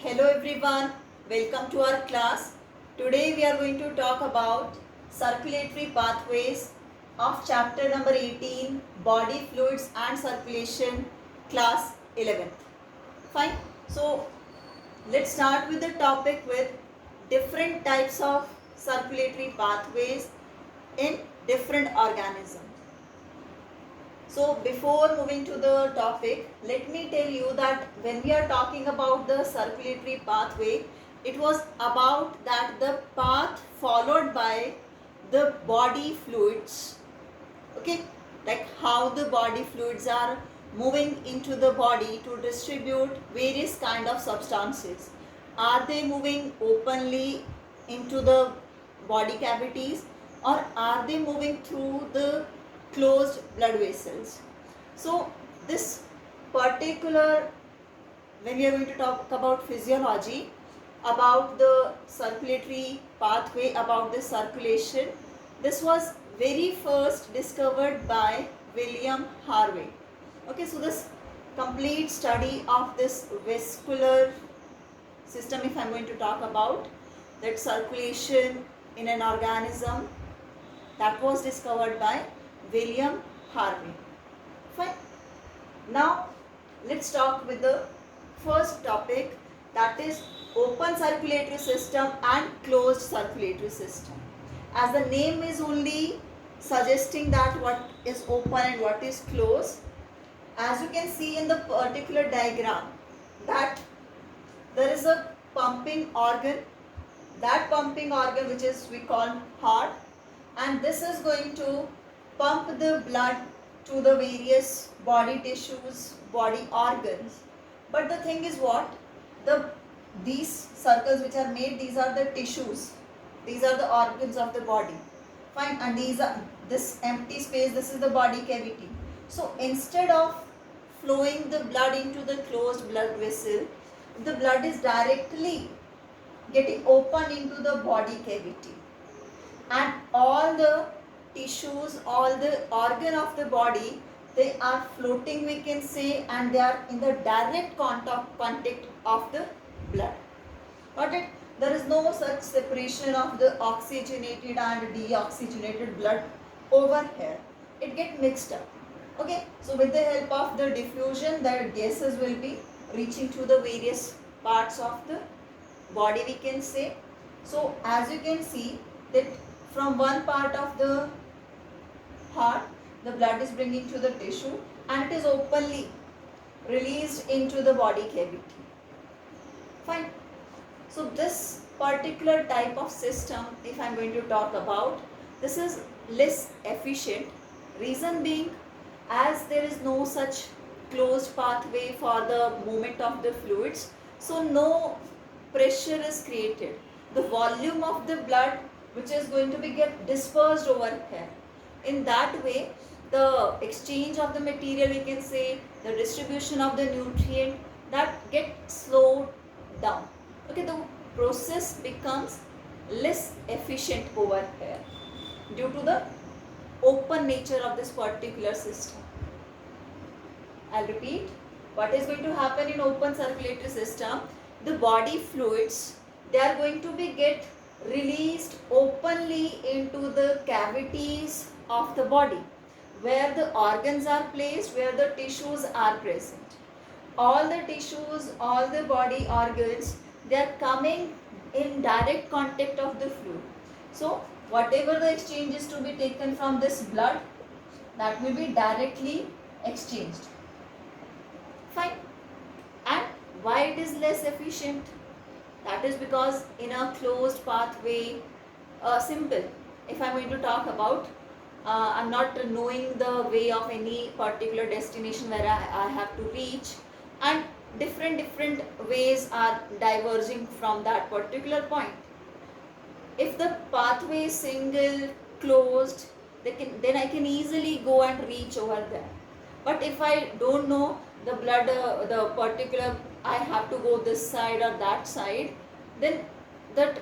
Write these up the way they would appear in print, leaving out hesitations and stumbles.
Hello everyone, welcome to our class. Today we are going to talk about circulatory pathways of chapter number 18, body fluids and circulation, class 11th. Fine. So let's start with the topic with different types of circulatory pathways in different organisms. So before moving to the topic, let me tell you that when we are talking about the circulatory pathway, it was about that the path followed by the body fluids, okay, like how the body fluids are moving into the body to distribute various kind of substances. Are they moving openly into the body cavities, or are they moving through the closed blood vessels? So this particular, when we are going to talk about physiology, about the circulatory pathway, about the circulation, this was very first discovered by William Harvey. Okay, so this complete study of this vascular system, if I am going to talk about that circulation in an organism, that was discovered by William Harvey. Fine. Now let's talk with the first topic, that is open circulatory system and closed circulatory system. As the name is only suggesting that what is open and what is closed, as you can see in the particular diagram, that there is a pumping organ, that pumping organ which is we call heart, and this is going to pump the blood to the various body tissues, body organs. But the thing is what? These circles which are made, these are the tissues. These are the organs of the body. Fine. And these are this empty space, this is the body cavity. So instead of flowing the blood into the closed blood vessel, the blood is directly getting open into the body cavity. And all the tissues, all the organ of the body, they are floating, we can say, and they are in the direct contact of the blood. Got it? There is no such separation of the oxygenated and deoxygenated blood over here. It gets mixed up. Okay, so with the help of the diffusion, the gases will be reaching to the various parts of the body, we can say. So as you can see that from one part of the heart, the blood is bringing to the tissue and it is openly released into the body cavity. Fine. So this particular type of system, if I am going to talk about, this is less efficient. Reason being, as there is no such closed pathway for the movement of the fluids, so no pressure is created. The volume of the blood which is going to be get dispersed over here. In that way, the exchange of the material, we can say, the distribution of the nutrient, that gets slowed down. Okay, the process becomes less efficient over here due to the open nature of this particular system. I'll repeat, what is going to happen in open circulatory system, the body fluids, they are going to be get released openly into the cavities of the body, where the organs are placed, where the tissues are present. All the tissues, all the body organs, they are coming in direct contact of the fluid. So whatever the exchange is to be taken from this blood, that will be directly exchanged. Fine. And why it is less efficient? That is because in a closed pathway, simple, if I am going to talk about, I am not knowing the way of any particular destination where I have to reach, and different ways are diverging from that particular point. If the pathway is single, closed, then I can easily go and reach over there. But if I don't know the blood, the particular, I have to go this side or that side, then that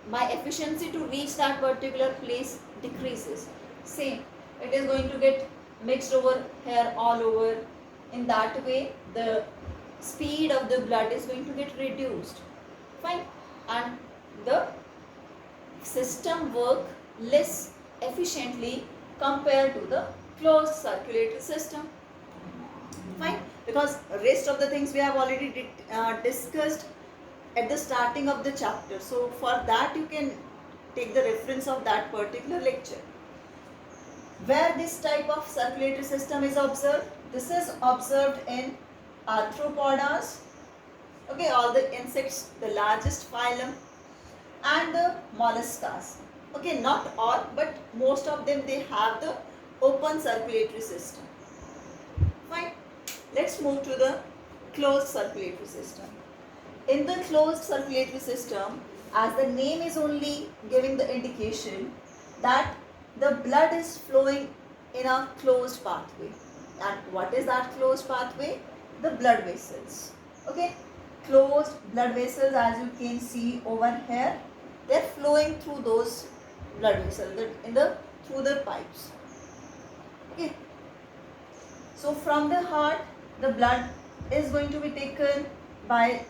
my efficiency to reach that particular place decreases. Same, it is going to get mixed over here all over. In that way, the speed of the blood is going to get reduced. Fine. And the system work less efficiently compared to the closed circulatory system. Fine. Because rest of the things we have already discussed at the starting of the chapter. So for that you can take the reference of that particular lecture. Where this type of circulatory system is observed? This is observed in arthropods, okay, all the insects, the largest phylum, and the molluscas. Okay, not all, but most of them, they have the open circulatory system. Fine. Let's move to the closed circulatory system. In the closed circulatory system, as the name is only giving the indication that the blood is flowing in a closed pathway. And what is that closed pathway? The blood vessels. Okay, closed blood vessels, as you can see over here, they're flowing through those blood vessels through the pipes. Okay, so from the heart, the blood is going to be taken by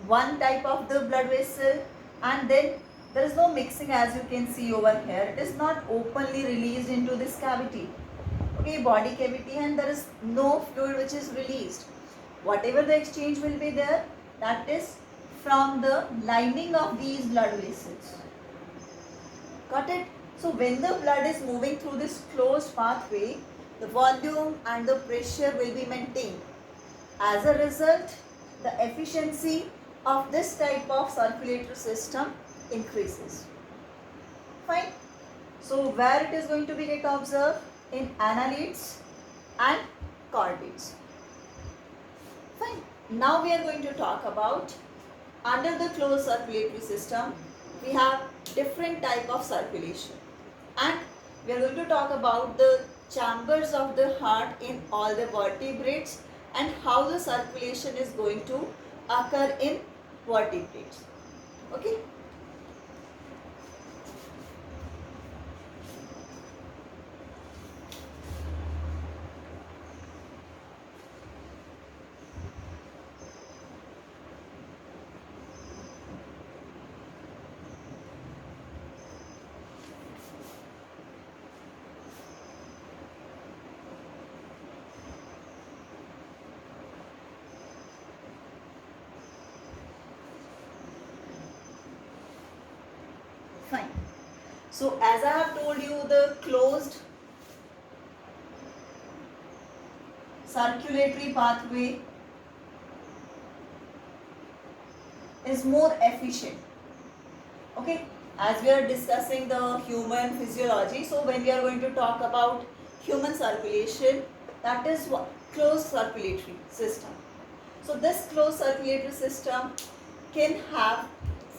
one type of the blood vessel, and then there is no mixing, as you can see over here. It is not openly released into this cavity, okay, body cavity, and there is no fluid which is released. Whatever the exchange will be there, that is from the lining of these blood vessels. Got it? So when the blood is moving through this closed pathway, the volume and the pressure will be maintained. As a result, the efficiency of this type of circulatory system increases. Fine. So where it is going to be get observed? In annelids and chordates. Fine. Now we are going to talk about, under the closed circulatory system, we have different type of circulation, and we are going to talk about the chambers of the heart in all the vertebrates and how the circulation is going to occur in vertebrates. Okay. Fine. So as I have told you, the closed circulatory pathway is more efficient. Okay, as we are discussing the human physiology, so when we are going to talk about human circulation, that is what? Closed circulatory system. So this closed circulatory system can have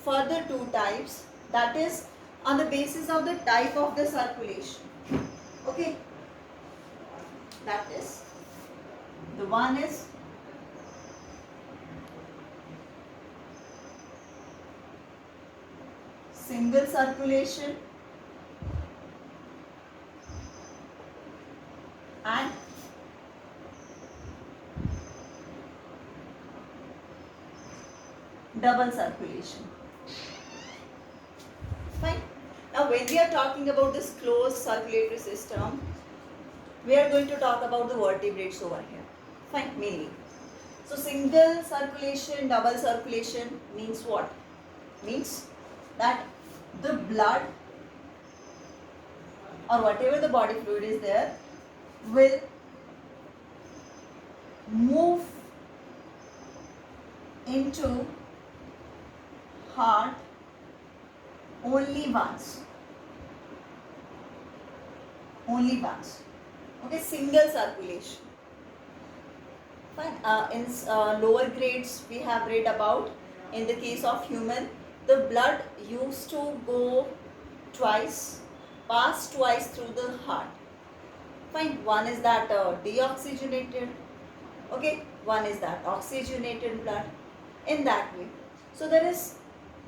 further two types, that is on the basis of the type of the circulation. Okay, that is, the one is single circulation and double circulation. Fine. Now when we are talking about this closed circulatory system, we are going to talk about the vertebrates over here. Fine, mainly. So single circulation, double circulation means what? Means that the blood or whatever the body fluid is there will move into heart only once. Only once. Okay, single circulation. Fine. In lower grades we have read about, in the case of human, the blood used to go twice, pass twice through the heart. Fine. One is that deoxygenated, okay, one is that oxygenated blood, in that way. So there is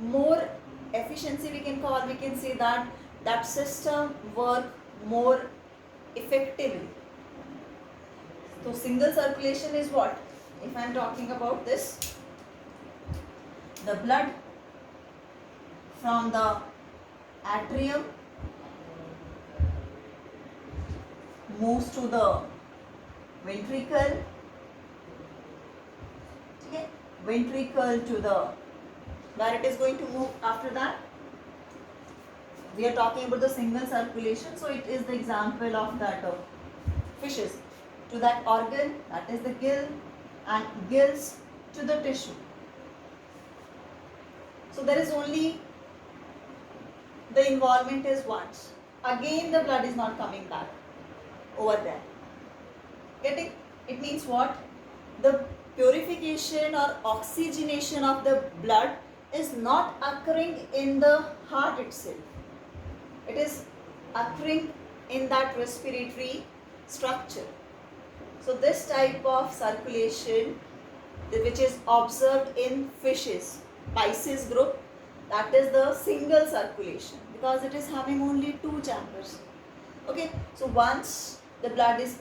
more efficiency, we can call, we can say that system work more effectively. So single circulation is what? if I am talking about this, the blood from the atrium moves to the ventricle, okay, ventricle to the, where it is going to move after that. We are talking about the single circulation, so it is the example of that fishes to that organ, that is the gill, and gills to the tissue. So there is only the involvement is once. Again the blood is not coming back over there. Getting? It means what? The purification or oxygenation of the blood is not occurring in the heart itself. It is occurring in that respiratory structure. So this type of circulation which is observed in fishes, Pisces group, that is the single circulation because it is having only 2 chambers. Okay, so once the blood is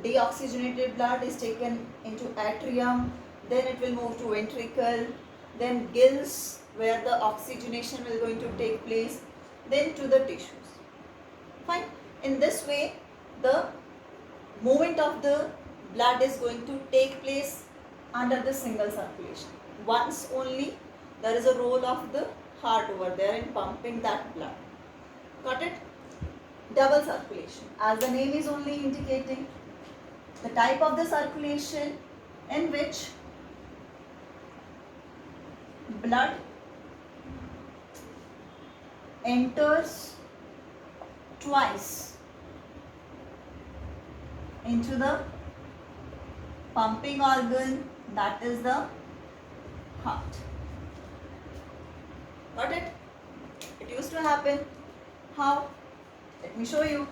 deoxygenated, blood is taken into atrium, then it will move to ventricle, then gills where the oxygenation will going to take place, then to the tissues. Fine. In this way, the movement of the blood is going to take place under the single circulation. Once only there is a role of the heart over there in pumping that blood. Got it? Double circulation. As the name is only indicating, the type of the circulation in which blood enters twice into the pumping organ, that is the heart. Got it? It used to happen. How? Let me show you.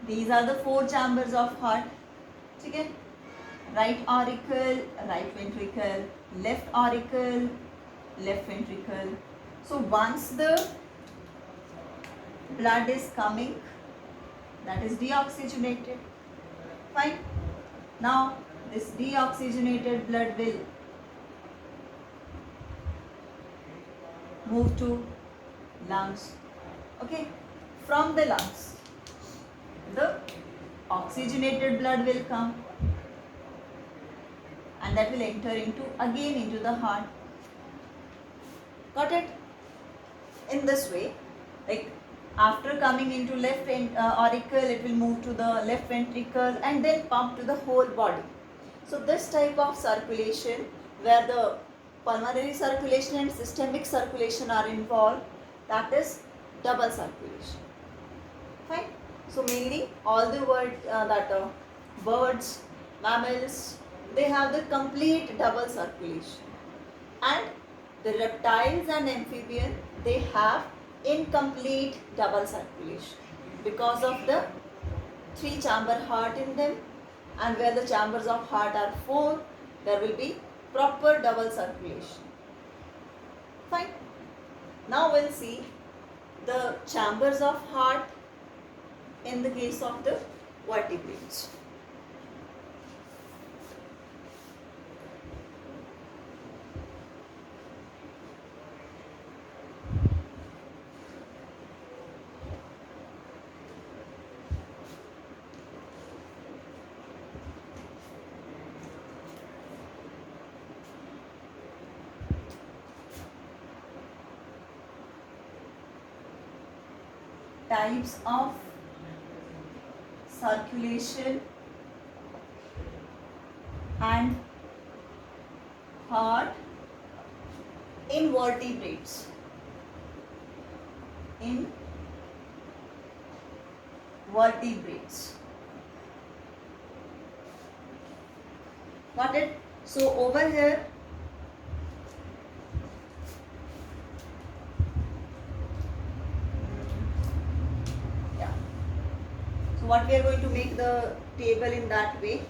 These are the 4 chambers of heart. Okay? Right auricle, right ventricle, left auricle, left ventricle. So once the blood is coming, that is deoxygenated. Fine. Now this deoxygenated blood will move to lungs. Okay. From the lungs, the oxygenated blood will come and that will enter into the heart. Got it? In this way, like after coming into left auricle, it will move to the left ventricle and then pump to the whole body. So this type of circulation where the pulmonary circulation and systemic circulation are involved, that is double circulation. Fine. So mainly all the birds, mammals, they have the complete double circulation, and the reptiles and amphibian, they have incomplete double circulation because of the 3 chamber heart in them, and where the chambers of heart are 4, there will be proper double circulation. Fine. Now we'll see the chambers of heart in the case of the vertebrates. Types of circulation and heart in vertebrates. In vertebrates. Got it? So over here, so what we are going to make the table in that way,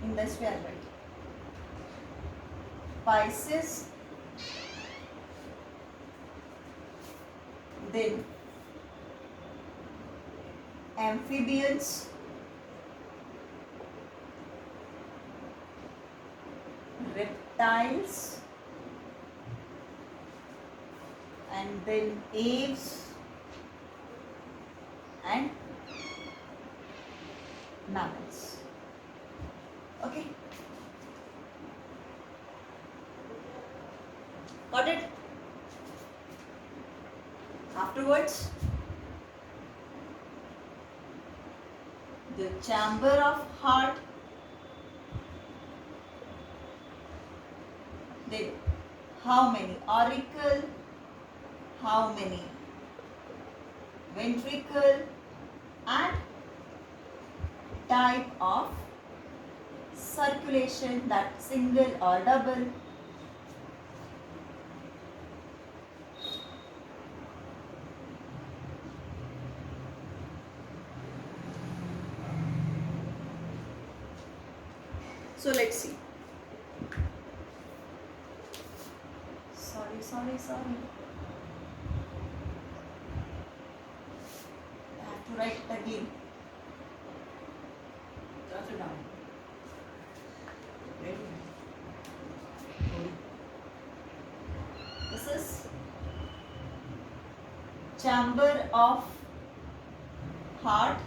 in this way, right? Pisces, then amphibians, reptiles, and then aves and mammals. Okay, got it? Afterwards, the chamber of heart, then how many auricle, how many ventricle, and type of circulation, that single or double. So let's see. Sorry. I have to write it again. Jot it down. Ready? This is chamber of heart,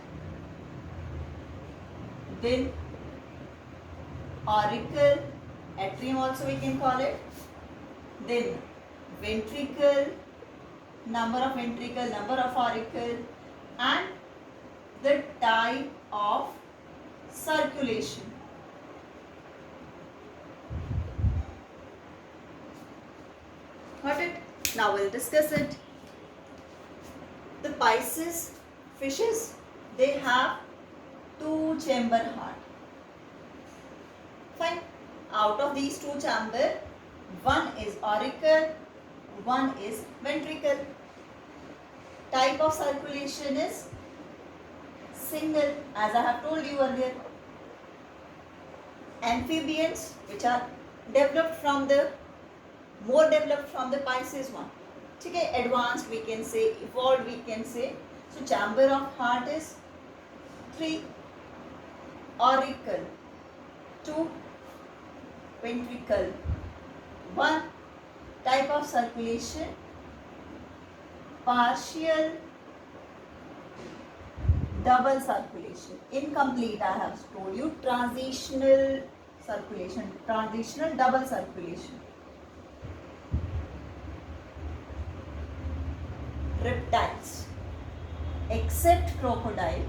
then auricle, atrium also we can call it, then ventricle, number of ventricle, number of auricle, and the type of circulation. Got it? Now we'll discuss it. The Pisces fishes, they have two chamber heart. Fine. Out of these two chamber, one is auricle, one is ventricle. Type of circulation is single, as I have told you earlier. Amphibians, which are more developed from the Pisces one. Okay, advanced we can say, evolved we can say. So chamber of heart is 3, auricle 2, ventricle 1. Type of circulation partial double circulation. Incomplete, I have told you, transitional circulation, transitional double circulation. Reptiles, except crocodile,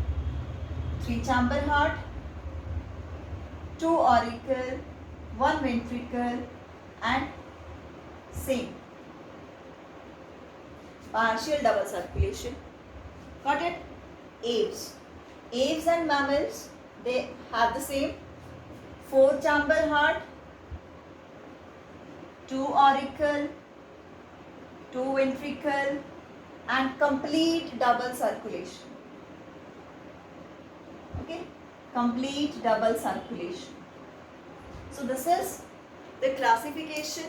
3 chamber heart, 2 auricle, 1 ventricle, and same partial double circulation. Got it? Aves and mammals, they have the same 4 chamber heart, 2 auricle, 2 ventricle, and complete double circulation. Okay, complete double circulation. So this is the classification,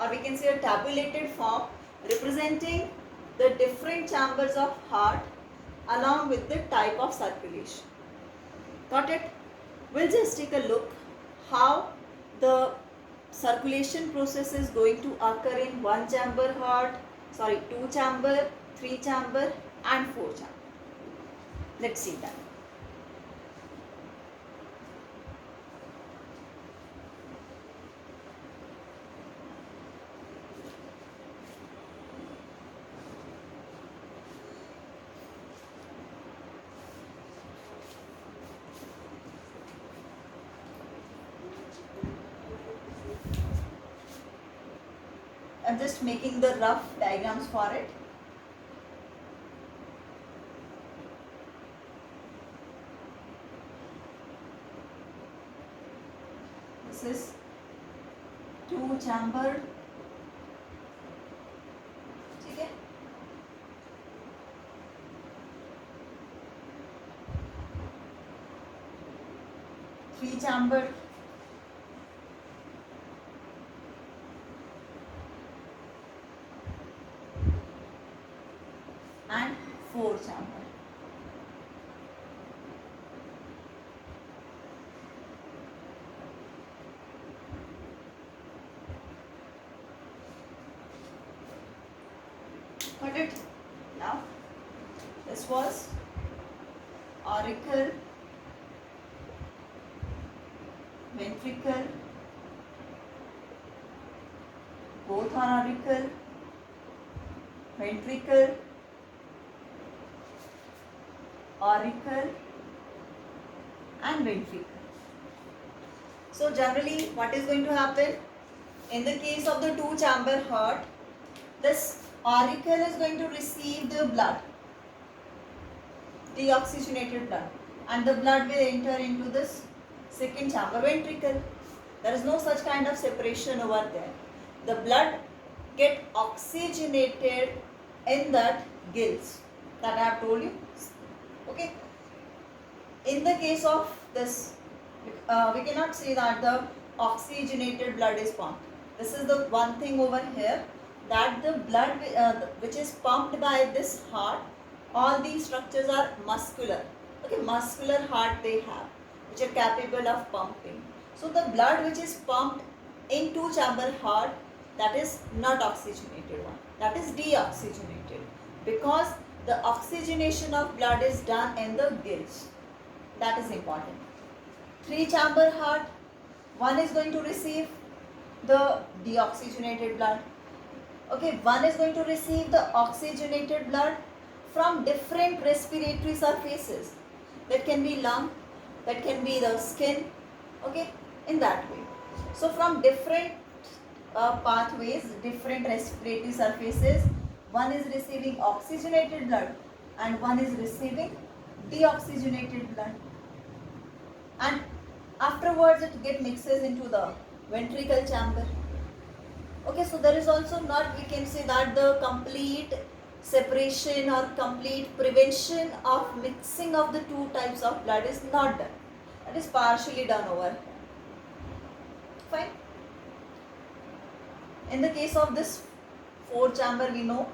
or we can say a tabulated form representing the different chambers of heart along with the type of circulation. Got it? We'll just take a look how the circulation process is going to occur in 1 chamber heart, 2 chamber, 3 chamber, and 4 chamber. Let's see that. I'm just making the rough diagrams for it. This is 2 chamber. Okay. 3 chamber. And 4 chamber. got it? Now, this was auricle, ventricle, both are auricle, ventricle, auricle and ventricle. So generally what is going to happen? In the case of the two chamber heart, this auricle is going to receive the blood, deoxygenated blood, and the blood will enter into this second chamber, ventricle. There is no such kind of separation over there. The blood get oxygenated in that gills that I have told you. Okay. In the case of this, we cannot say that the oxygenated blood is pumped. This is the one thing over here, that the blood which is pumped by this heart, all these structures are muscular. Okay, muscular heart they have, which are capable of pumping. So the blood which is pumped in two chamber heart, that is not oxygenated one, that is deoxygenated, because the oxygenation of blood is done in the gills. That is important. Three chamber heart, one is going to receive the deoxygenated blood. Okay, one is going to receive the oxygenated blood from different respiratory surfaces. That can be lung, that can be the skin. Okay, in that way. So from different pathways, different respiratory surfaces, one is receiving oxygenated blood and one is receiving deoxygenated blood, and afterwards it get mixes into the ventricle chamber. Okay, so there is also not, we can say that the complete separation or complete prevention of mixing of the two types of blood is not done. That is partially done over here. Fine. In the case of this four chamber, we know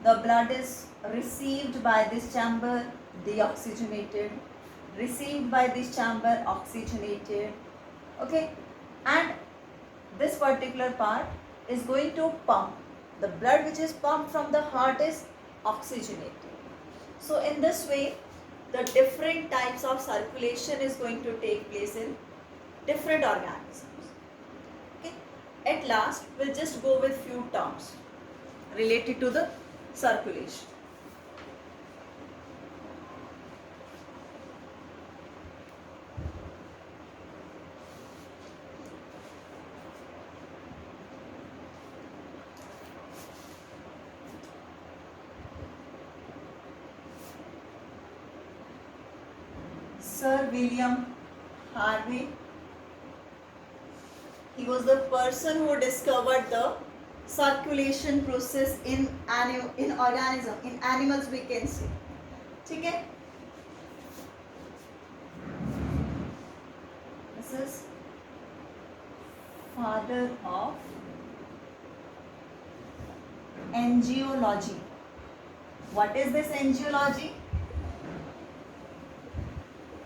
the blood is received by this chamber, deoxygenated, received by this chamber, oxygenated. Okay, and this particular part is going to pump. The blood which is pumped from the heart is oxygenated. So in this way, the different types of circulation is going to take place in different organisms. Okay. At last, we'll just go with few terms related to the circulation. Sir William Harvey, he was the person who discovered the circulation process in organism, in animals we can say. ठीक है? This is father of angiology. What is this angiology?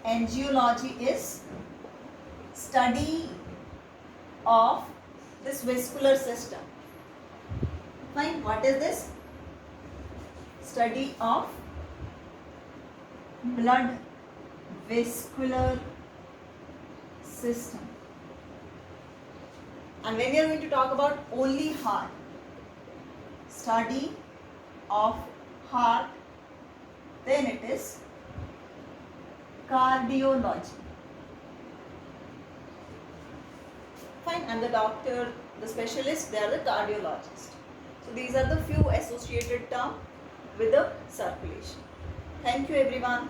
Angiology is study of this vascular system. Fine. What is this? Study of blood vascular system. And when we are going to talk about only heart, study of heart, then it is cardiology. Fine. And the doctor, the specialist, they are the cardiologist. So these are the few associated terms with the circulation. Thank you everyone.